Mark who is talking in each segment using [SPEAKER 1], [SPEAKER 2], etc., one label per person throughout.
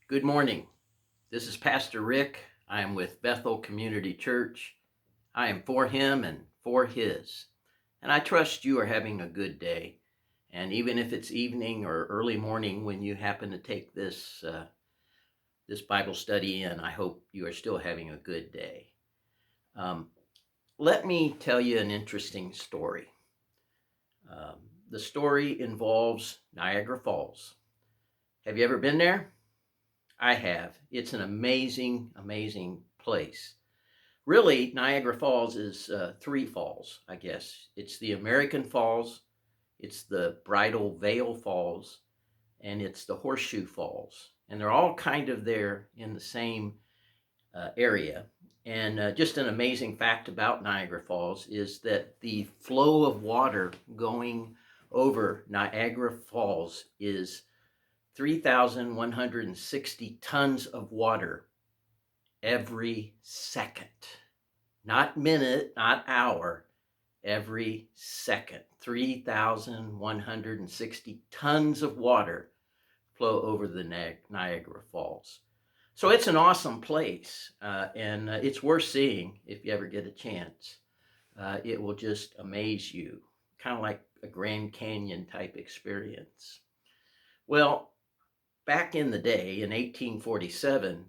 [SPEAKER 1] Good morning. This is Pastor Rick. I am with Bethel Community Church. I am for him and for his. And I trust you are having a good day. And even if it's evening or early morning when you happen to take this Bible study in, I hope you are still having a good day. Um, Let me tell you an interesting story. Um, the story involves Niagara Falls. Have you ever been there? I have. It's an amazing, amazing place. Really, Niagara Falls is three falls, I guess. It's the American Falls, it's the Bridal Veil Falls, and it's the Horseshoe Falls. And they're all kind of there in the same area. And just an amazing fact about Niagara Falls is that the flow of water going over Niagara Falls is 3,160 tons of water every second. Not minute, not hour, every second. 3,160 tons of water flow over the Niagara Falls. So it's an awesome place, and it's worth seeing if you ever get a chance. It will just amaze you, kind of like a Grand Canyon type experience. Well, back in the day, in 1847,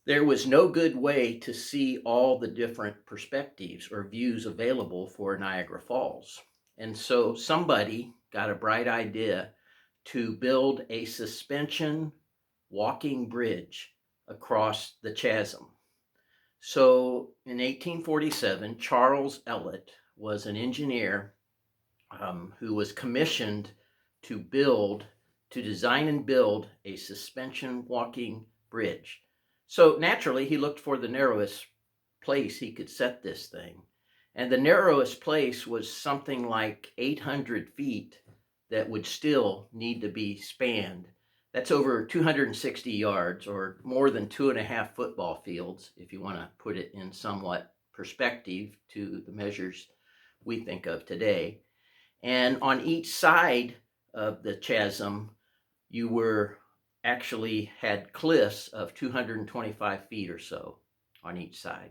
[SPEAKER 1] there was no good way to see all the different perspectives or views available for Niagara Falls. And so somebody got a bright idea to build a suspension walking bridge across the chasm. So in 1847, Charles Ellet was an engineer who was commissioned to design and build a suspension walking bridge. So naturally, he looked for the narrowest place he could set this thing. And the narrowest place was something like 800 feet that would still need to be spanned. That's over 260 yards, or more than 2.5 football fields, if you want to put it in somewhat perspective to the measures we think of today. And on each side of the chasm, you were actually had cliffs of 225 feet or so on each side.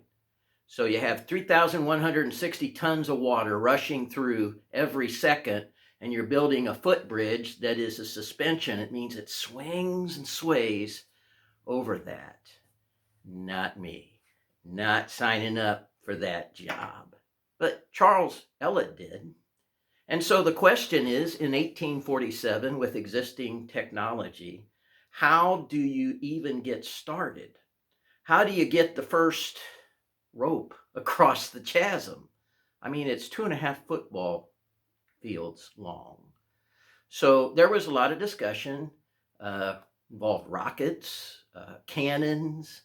[SPEAKER 1] So you have 3,160 tons of water rushing through every second, and you're building a footbridge that is a suspension. It means it swings and sways over that. Not me. Not signing up for that job. But Charles Ellet did. And so the question is, in 1847, with existing technology, how do you even get started? How do you get the first rope across the chasm? I mean, it's 2.5 football fields long. So there was a lot of discussion, involved rockets, cannons,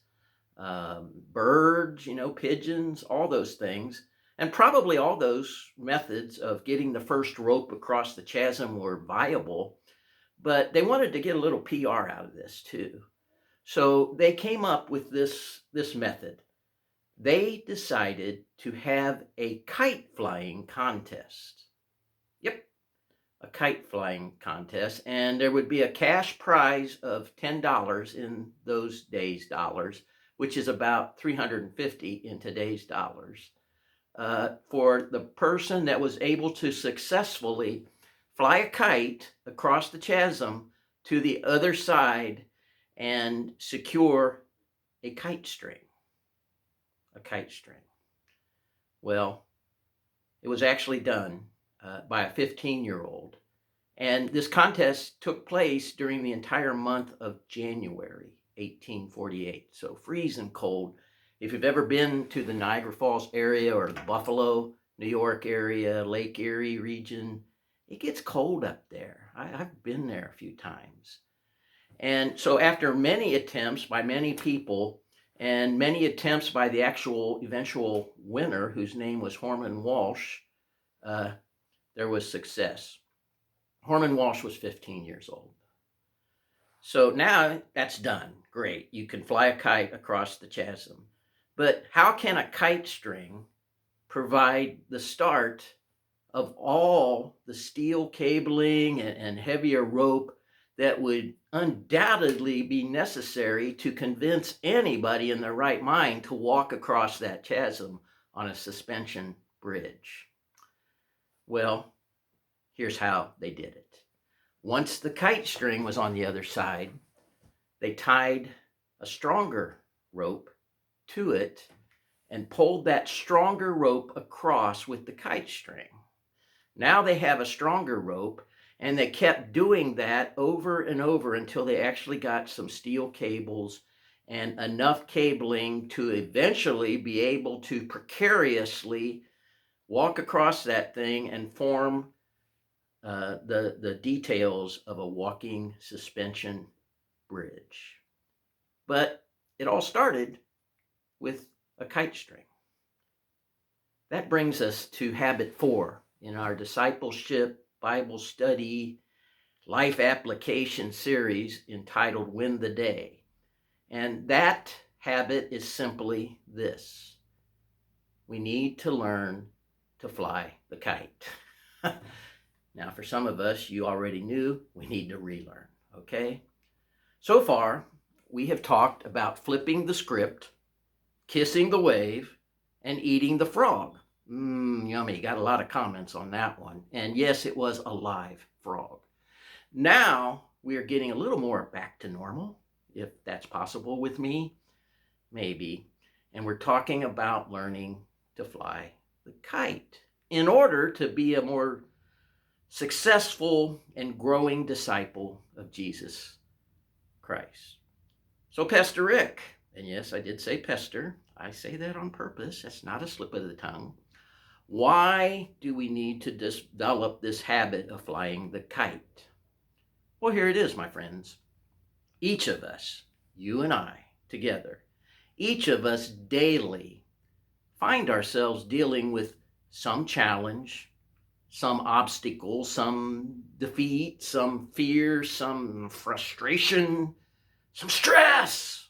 [SPEAKER 1] birds, pigeons, all those things. And probably all those methods of getting the first rope across the chasm were viable, but they wanted to get a little PR out of this too. So they came up with this method. They decided to have a kite flying contest. Yep, a kite flying contest. And there would be a cash prize of $10 in those days' dollars, which is about 350 in today's dollars. For the person that was able to successfully fly a kite across the chasm to the other side and secure a kite string. A kite string. Well, it was actually done by a 15-year-old. And this contest took place during the entire month of January 1848. So freezing cold. If you've ever been to the Niagara Falls area or the Buffalo, New York area, Lake Erie region, it gets cold up there. I've been there a few times. And so after many attempts by many people and many attempts by the actual eventual winner, whose name was Horman Walsh, there was success. Horman Walsh was 15 years old. So now that's done. Great. You can fly a kite across the chasm. But how can a kite string provide the start of all the steel cabling and heavier rope that would undoubtedly be necessary to convince anybody in their right mind to walk across that chasm on a suspension bridge. Well, here's how they did it. Once the kite string was on the other side, they tied a stronger rope to it and pulled that stronger rope across with the kite string. Now they have a stronger rope, and they kept doing that over and over until they actually got some steel cables and enough cabling to eventually be able to precariously walk across that thing and form the details of a walking suspension bridge. But it all started with a kite string. That brings us to habit 4 in our discipleship, Bible study, life application series entitled Win the Day. And that habit is simply this: we need to learn to fly the kite. Now, for some of us, you already knew, we need to relearn, okay? So far, we have talked about flipping the script, kissing the wave, and eating the frog. Yummy. Got a lot of comments on that one. And yes, it was a live frog. Now we are getting a little more back to normal, if that's possible with me, maybe. And we're talking about learning to fly the kite in order to be a more successful and growing disciple of Jesus Christ. So Pastor Rick, and yes, I did say pester. I say that on purpose. That's not a slip of the tongue. Why do we need to develop this habit of flying the kite? Well, here it is, my friends. Each of us, you and I together, each of us daily find ourselves dealing with some challenge, some obstacle, some defeat, some fear, some frustration, some stress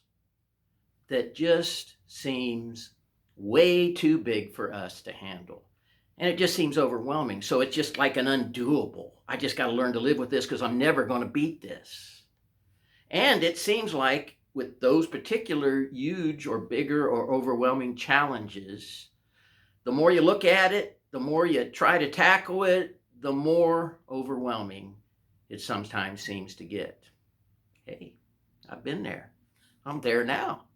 [SPEAKER 1] that just seems way too big for us to handle. And it just seems overwhelming. So it's just like an undoable. I just got to learn to live with this because I'm never going to beat this. And it seems like with those particular huge or bigger or overwhelming challenges, the more you look at it, the more you try to tackle it, the more overwhelming it sometimes seems to get. Hey, I've been there. I'm there now.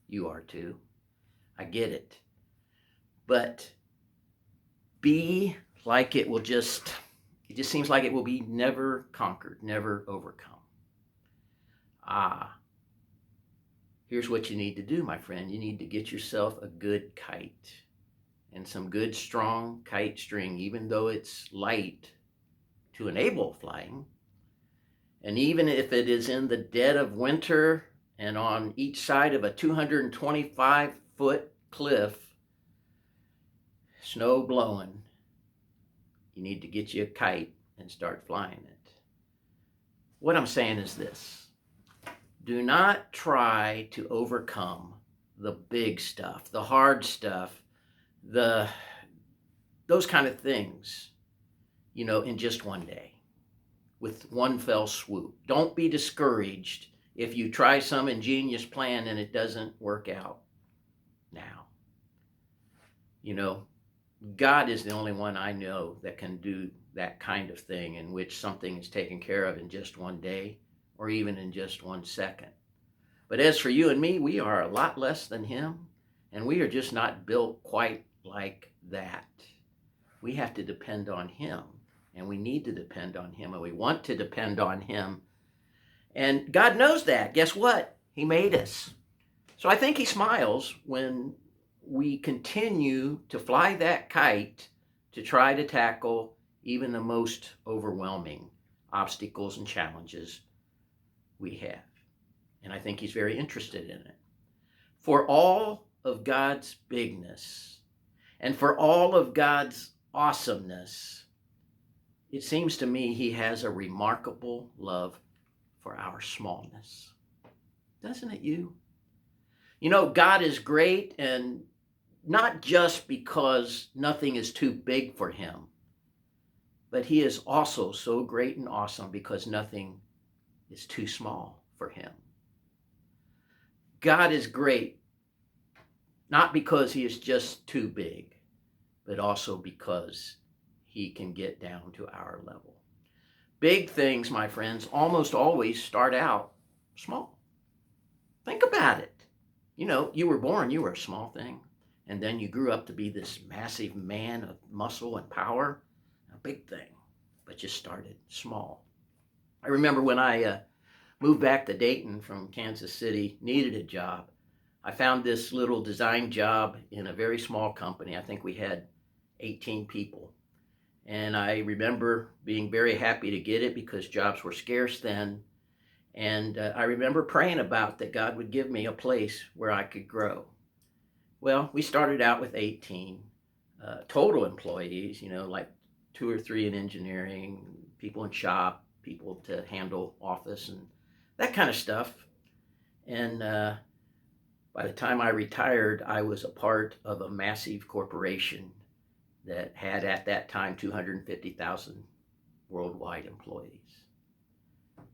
[SPEAKER 1] You are too. I get it. But be like it just seems like it will be never conquered, never overcome. Here's what you need to do, my friend. You need to get yourself a good kite and some good strong kite string, even though it's light, to enable flying. And even if it is in the dead of winter and on each side of a 225-foot cliff, snow blowing, you need to get you a kite and start flying it. What I'm saying is this: do not try to overcome the big stuff, the hard stuff, those kind of things, in just one day, with one fell swoop. Don't be discouraged if you try some ingenious plan and it doesn't work out now. God is the only one I know that can do that kind of thing, in which something is taken care of in just one day or even in just 1 second. But as for you and me, we are a lot less than him, and we are just not built quite like that. We have to depend on him, and we need to depend on him, and we want to depend on him. And God knows that. Guess what? He made us. So I think he smiles when we continue to fly that kite to try to tackle even the most overwhelming obstacles and challenges we have. And I think he's very interested in it. For all of God's bigness and for all of God's awesomeness, it seems to me he has a remarkable love for our smallness. Doesn't it you? God is great, and not just because nothing is too big for him, but he is also so great and awesome because nothing is too small for him. God is great, not because he is just too big, but also because he can get down to our level. Big things, my friends, almost always start out small. Think about it. You were born, you were a small thing, and then you grew up to be this massive man of muscle and power, a big thing, but you started small. I remember when I moved back to Dayton from Kansas City, needed a job. I found this little design job in a very small company. I think we had 18 people. And I remember being very happy to get it because jobs were scarce then. And I remember praying about that God would give me a place where I could grow. Well, we started out with 18 total employees, like 2 or 3 in engineering, people in shop, people to handle office and that kind of stuff. And by the time I retired, I was a part of a massive corporation that had at that time 250,000 worldwide employees.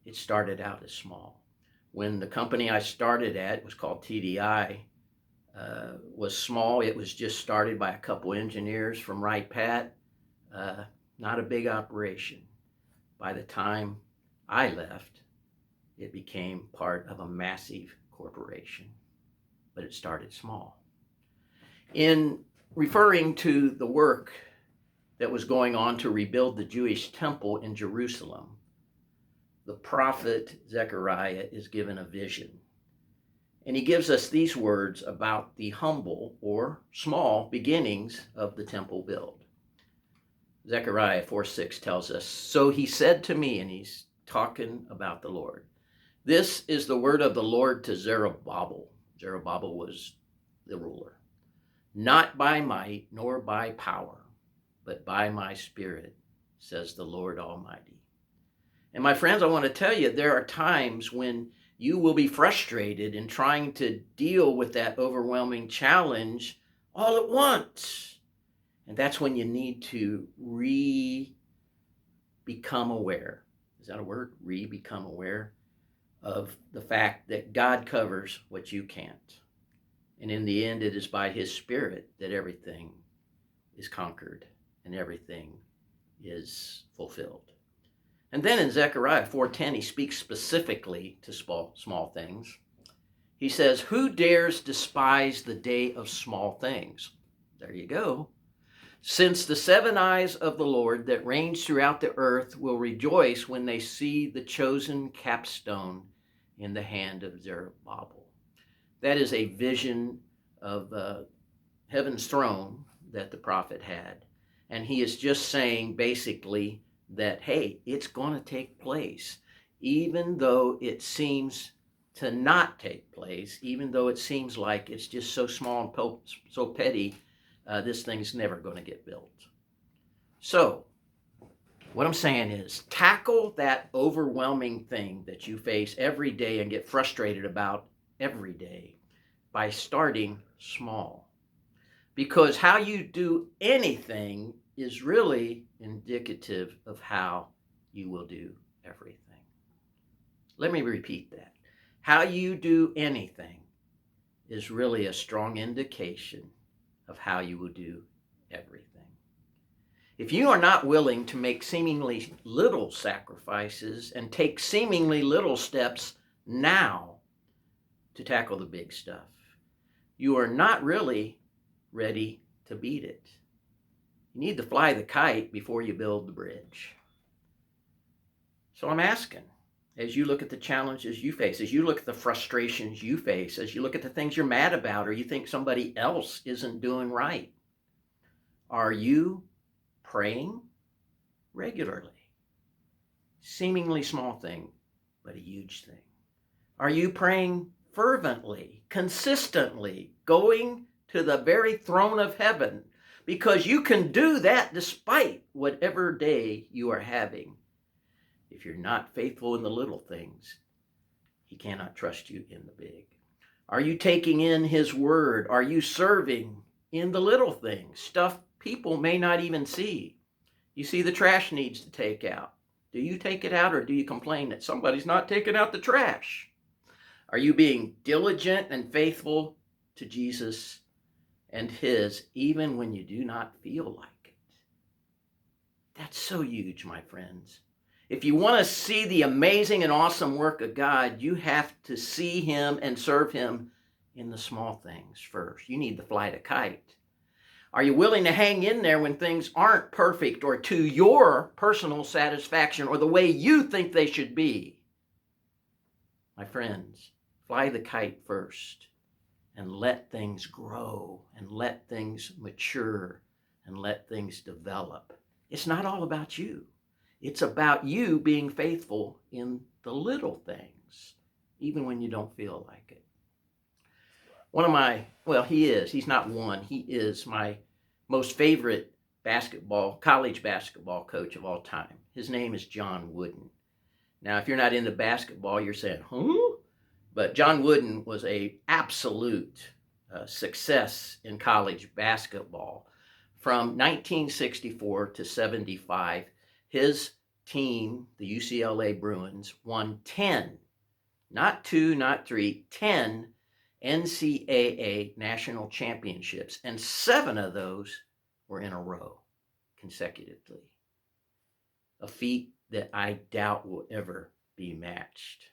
[SPEAKER 1] It started out as small. When the company I started at, it was called TDI, was small. It was just started by a couple engineers from Right Pat, not a big operation. By the time I left, it became part of a massive corporation, but it started small. In referring to the work that was going on to rebuild the Jewish temple in Jerusalem, the prophet Zechariah is given a vision. And he gives us these words about the humble or small beginnings of the temple build. Zechariah 4:6 tells us, "So he said to me," and he's talking about the Lord, "This is the word of the Lord to Zerubbabel." Zerubbabel was the ruler. "Not by might nor by power, but by my spirit, says the Lord Almighty." And my friends, I want to tell you, there are times when you will be frustrated in trying to deal with that overwhelming challenge all at once. And that's when you need to become aware. Is that a word? Become aware of the fact that God covers what you can't. And in the end, it is by his spirit that everything is conquered and everything is fulfilled. And then in Zechariah 4:10, he speaks specifically to small things. He says, "Who dares despise the day of small things?" There you go. "Since the 7 eyes of the Lord that range throughout the earth will rejoice when they see the chosen capstone in the hand of Zerubbabel." That is a vision of heaven's throne that the prophet had. And he is just saying basically that, hey, it's going to take place, even though it seems to not take place, even though it seems like it's just so small and so petty, this thing's never going to get built. So what I'm saying is, tackle that overwhelming thing that you face every day and get frustrated about every day by starting small. Because how you do anything is really indicative of how you will do everything. Let me repeat that. How you do anything is really a strong indication of how you will do everything. If you are not willing to make seemingly little sacrifices and take seemingly little steps now to tackle the big stuff, you are not really ready to beat it. You need to fly the kite before you build the bridge. So I'm asking, as you look at the challenges you face, as you look at the frustrations you face, as you look at the things you're mad about or you think somebody else isn't doing right, are you praying regularly? Seemingly small thing, but a huge thing. Are you praying fervently, consistently, going to the very throne of heaven? Because you can do that despite whatever day you are having. If you're not faithful in the little things, he cannot trust you in the big. Are you taking in his word? Are you serving in the little things, stuff people may not even see? You see, the trash needs to take out. Do you take it out, or do you complain that somebody's not taking out the trash? Are you being diligent and faithful to Jesus and his, even when you do not feel like it? That's so huge, my friends. If you want to see the amazing and awesome work of God, you have to see him and serve him in the small things first. You need to fly the kite. Are you willing to hang in there when things aren't perfect or to your personal satisfaction or the way you think they should be? My friends, fly the kite first and let things grow and let things mature and let things develop. It's not all about you. It's about you being faithful in the little things, even when you don't feel like it. One of my, he's not one, he is my most favorite college basketball coach of all time. His name is John Wooden. Now, if you're not into basketball, you're saying, huh? But John Wooden was an absolute success in college basketball. From 1964 to 75, his team, the UCLA Bruins, won 10, not 2, not 3, 10 NCAA national championships, and 7 of those were in a row consecutively. A feat that I doubt will ever be matched.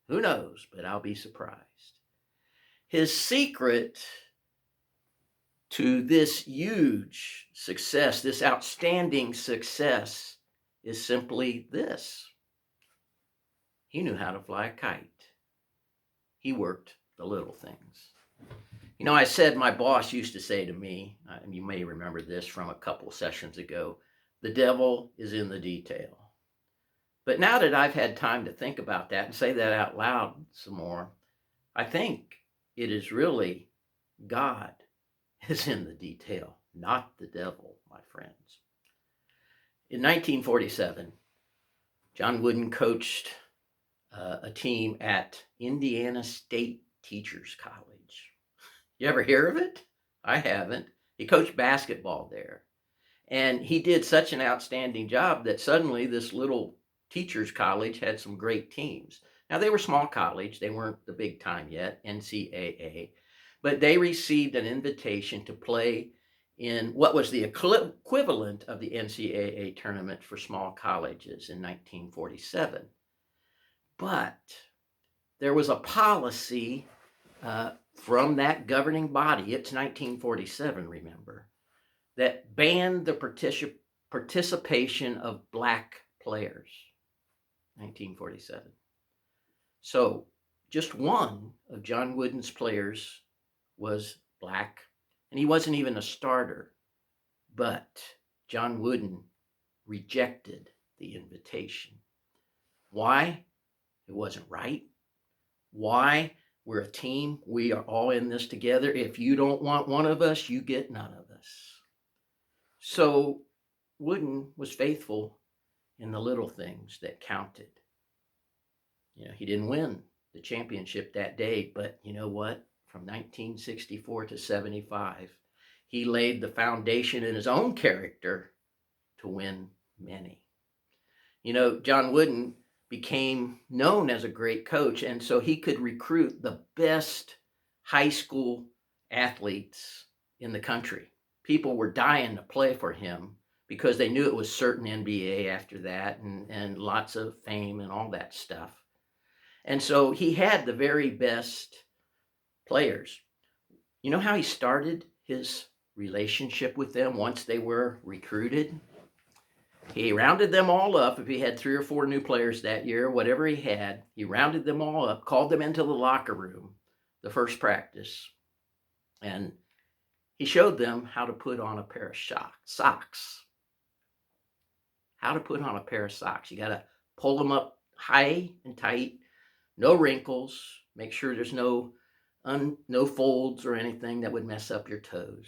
[SPEAKER 1] Who knows, but I'll be surprised. His secret to this huge success, this outstanding success, is simply this. He knew how to fly a kite. He worked the little things. You know, I said my boss used to say to me, and you may remember this from a couple sessions ago, the devil is in the detail. But now that I've had time to think about that and say that out loud some more, I think it is really God is in the detail, not the devil, my friends. In 1947, John Wooden coached a team at Indiana State Teachers College. You ever hear of it? I haven't. He coached basketball there. And he did such an outstanding job that suddenly this little teachers college had some great teams. Now, they were small college. They weren't the big time yet, NCAA. But they received an invitation to play in what was the equivalent of the NCAA tournament for small colleges in 1947. But there was a policy from that governing body, it's 1947, remember, that banned the participation of black players. 1947. So just one of John Wooden's players was black, and he wasn't even a starter. But John Wooden rejected the invitation. Why? It wasn't right. Why? We're a team. We are all in this together. If you don't want one of us, you get none of us. So Wooden was faithful in the little things that counted. You know, he didn't win the championship that day, but you know what? From 1964 to 75, he laid the foundation in his own character to win many. You know, John Wooden became known as a great coach, and so he could recruit the best high school athletes in the country. People were dying to play for him because they knew it was certain NBA after that and lots of fame and all that stuff. And so he had the very best players. You know how he started his relationship with them once they were recruited? He rounded them all up. If he had 3 or 4 new players that year, whatever he had, he rounded them all up, called them into the locker room, the first practice, and he showed them how to put on a pair of socks. How to put on a pair of socks. You got to pull them up high and tight, no wrinkles, make sure there's no folds or anything that would mess up your toes.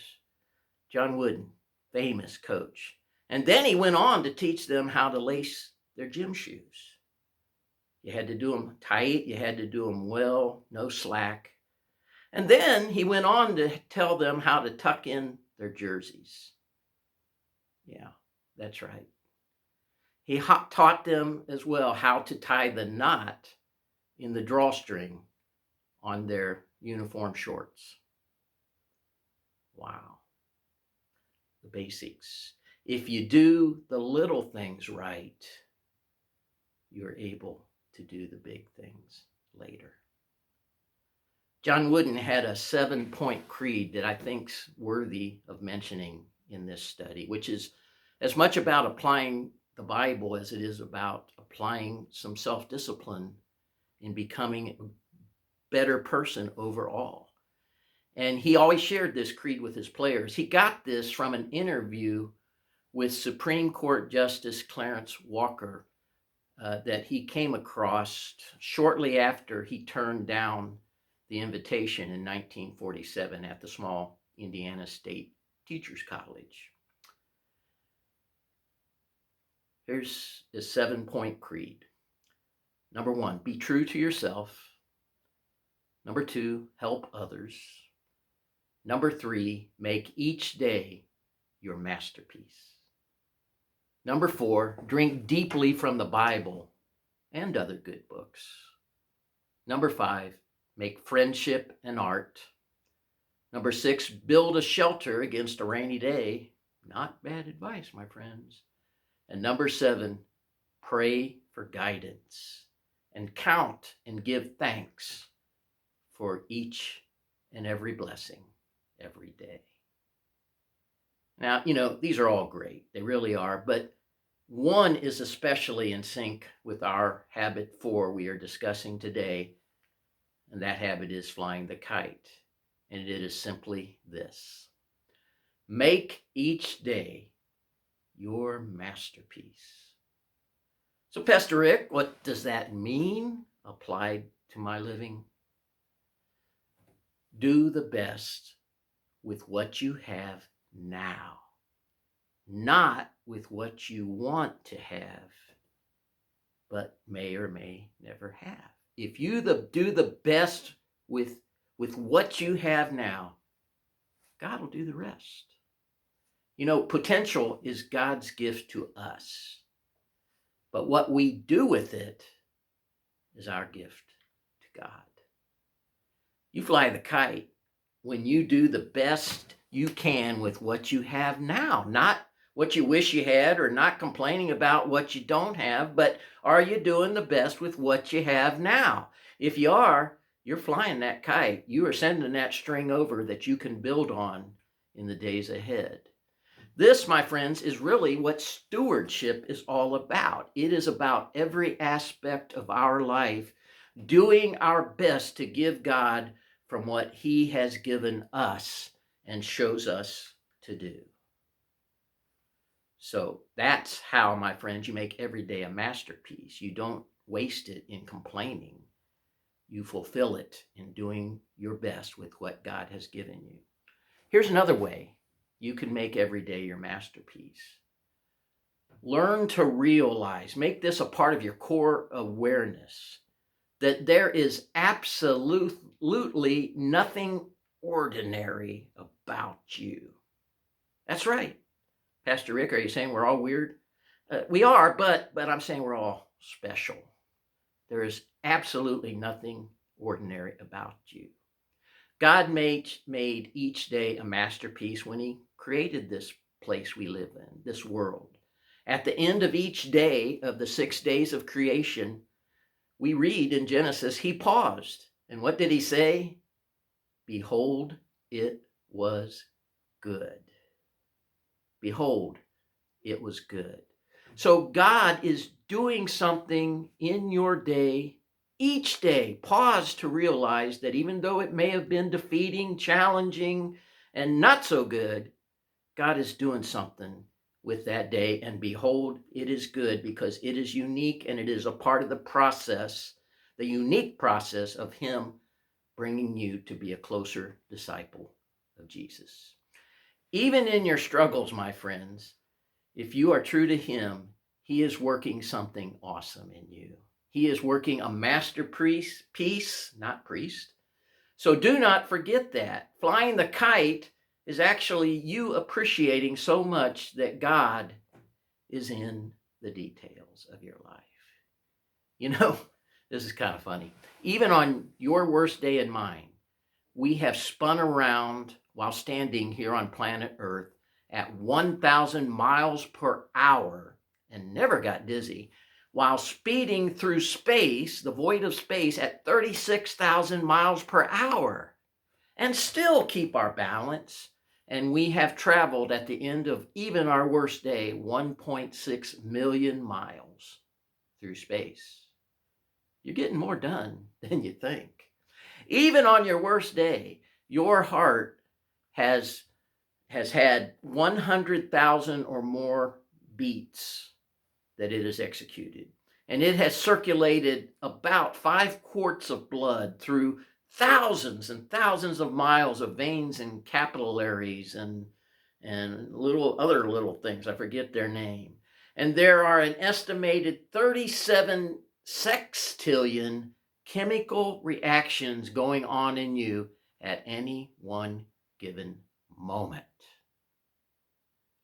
[SPEAKER 1] John Wooden, famous coach. And then he went on to teach them how to lace their gym shoes. You had to do them tight. You had to do them well, no slack. And then he went on to tell them how to tuck in their jerseys. Yeah, that's right. He taught them as well how to tie the knot in the drawstring on their uniform shorts. Wow. The basics. If you do the little things right, you're able to do the big things later. John Wooden had a 7-point creed that I think's worthy of mentioning in this study, which is as much about applying the Bible as it is about applying some self-discipline in becoming a better person overall. And he always shared this creed with his players. He got this from an interview with Supreme Court Justice Clarence Walker that he came across shortly after he turned down the invitation in 1947 at the small Indiana State Teachers College. Here's the 7-point creed. Number 1, be true to yourself. Number 2, help others. Number 3, make each day your masterpiece. Number 4, drink deeply from the Bible and other good books. Number 5, make friendship an art. Number 6, build a shelter against a rainy day. Not bad advice, my friends. And number 7, pray for guidance and count and give thanks for each and every blessing every day. Now, these are all great. They really are. But one is especially in sync with our habit 4 we are discussing today. And that habit is flying the kite. And it is simply this: make each day your masterpiece. So, Pastor Rick, what does that mean applied to my living? Do the best with what you have now, not with what you want to have, but may or may never have. If you do the best with what you have now, God will do the rest. Potential is God's gift to us, but what we do with it is our gift to God. You fly the kite when you do the best you can with what you have now, not what you wish you had or not complaining about what you don't have, but are you doing the best with what you have now? If you are, you're flying that kite. You are sending that string over that you can build on in the days ahead. This, my friends, is really what stewardship is all about. It is about every aspect of our life doing our best to give God from what He has given us and shows us to do. So that's how, my friends, you make every day a masterpiece. You don't waste it in complaining. You fulfill it in doing your best with what God has given you. Here's another way you can make every day your masterpiece. Learn to realize, make this a part of your core awareness, that there is absolutely nothing ordinary about you. That's right. Pastor Rick, are you saying we're all weird? We are, but I'm saying we're all special. There is absolutely nothing ordinary about you. God made each day a masterpiece when He created this place we live in, this world. At the end of each day of the 6 days of creation, we read in Genesis, He paused. And what did He say? Behold, it was good. Behold, it was good. So God is doing something in your day, each day. Pause to realize that even though it may have been defeating, challenging, and not so good, God is doing something with that day. And behold, it is good because it is unique and it is a part of the process, the unique process of Him bringing you to be a closer disciple of Jesus. Even in your struggles, my friends, if you are true to Him, He is working something awesome in you. He is working a masterpiece, not priest. So do not forget that. Flying the kite is actually you appreciating so much that God is in the details of your life. You know, this is kind of funny. Even on your worst day and mine, we have spun around while standing here on planet Earth at 1,000 miles per hour and never got dizzy, while speeding through space, the void of space, at 36,000 miles per hour, and still keep our balance. And we have traveled at the end of even our worst day 1.6 million miles through space. You're getting more done than you think. Even on your worst day, your heart has had 100,000 or more beats that it has executed. And it has circulated about 5 quarts of blood through thousands and thousands of miles of veins and capillaries and other little things. I forget their name. And there are an estimated 37 sextillion chemical reactions going on in you at any one given moment.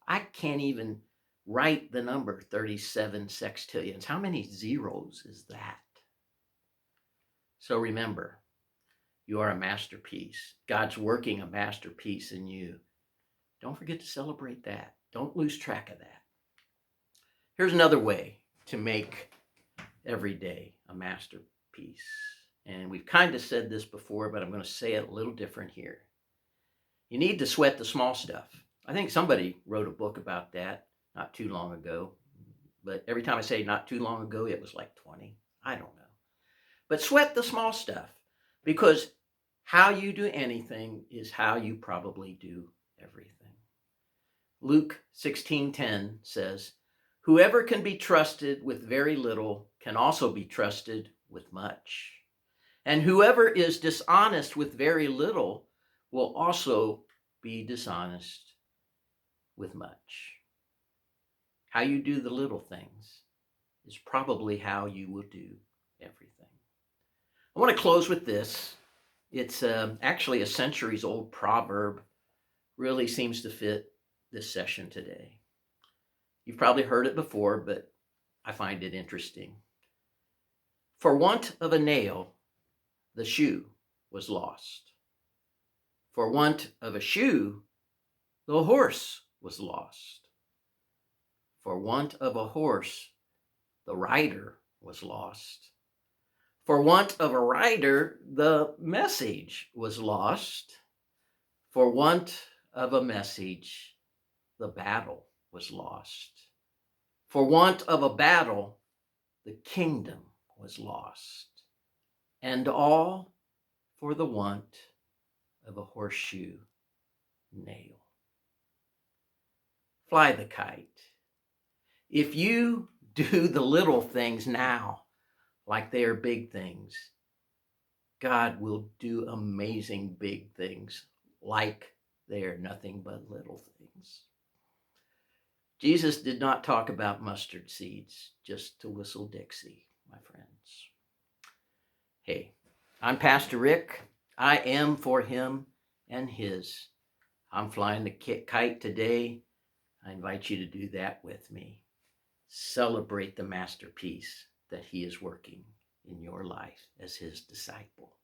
[SPEAKER 1] I can't even write the number 37 sextillions. How many zeros is that? So remember, you are a masterpiece. God's working a masterpiece in you. Don't forget to celebrate that. Don't lose track of that. Here's another way to make every day a masterpiece. And we've kind of said this before, but I'm going to say it a little different here. You need to sweat the small stuff. I think somebody wrote a book about that not too long ago. But every time I say not too long ago, it was like 20. I don't know. But sweat the small stuff, because how you do anything is how you probably do everything. Luke 16:10 says, "Whoever can be trusted with very little can also be trusted with much. And whoever is dishonest with very little will also be dishonest with much." How you do the little things is probably how you will do everything. I want to close with this. It's actually a centuries-old proverb. Really seems to fit this session today. You've probably heard it before, but I find it interesting. For want of a nail, the shoe was lost. For want of a shoe, the horse was lost. For want of a horse, the rider was lost. For want of a rider, the message was lost. For want of a message, the battle was lost. For want of a battle, the kingdom was lost. And all for the want of a horseshoe nail. Fly the kite. If you do the little things now like they are big things, God will do amazing big things like they are nothing but little things. Jesus did not talk about mustard seeds just to whistle Dixie, my friends. Hey, I'm Pastor Rick. I am for him and his. I'm flying the kite today. I invite you to do that with me. Celebrate the masterpiece that he is working in your life as his disciple.